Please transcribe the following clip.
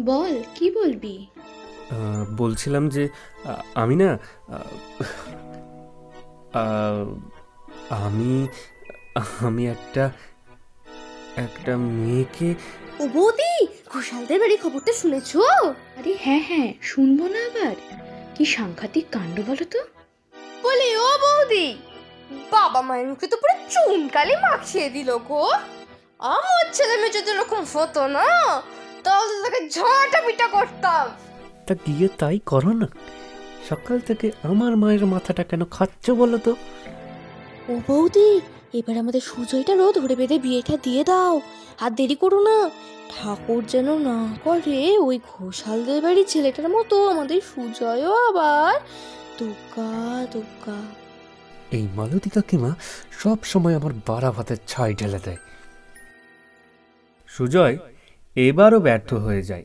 বল, কি বলবি? বলছিলাম যে আমি না আমি আমি একটা একটা মেয়েকে। ও বৌদি, ঘোষালদের বাড়ি খবরটা শুনেছো? আরে হ্যাঁ হ্যাঁ, শুনবো না আবার? কি সাংঘাতিক কাণ্ড বলো তো। বলি ও বৌদি, বাবা মায়ের মুখে তো পুরো চুনকালি মাখিয়ে দিল গো। আমার ছেলে মেয়ে যদি এরকম হতো না, তাহলে তাকে ঝাঁটা পিটা করতাম। তা গিয়ে তাই করো না। সকাল থেকে আমার মায়ের মাথাটা কেন খাচ্ছ বলো তো? ও বৌদি, এবার আমাদের সুজয়টারও ধরে বেঁধে বিয়েটা দিয়ে দাও, আর দেরি করো না। ঠাকুর যেন না করে ওই ঘোষালদের বাড়ির ছেলেটার মতো আমাদের সুজয়ও আবার দুগ্গা দুগ্গা। এই মালতী কাকিমা সব সময় আমার বাড়া ভাতের ছাই ঢেলে দেয়। সুজয় এবারও ব্যর্থ হয়ে যায়।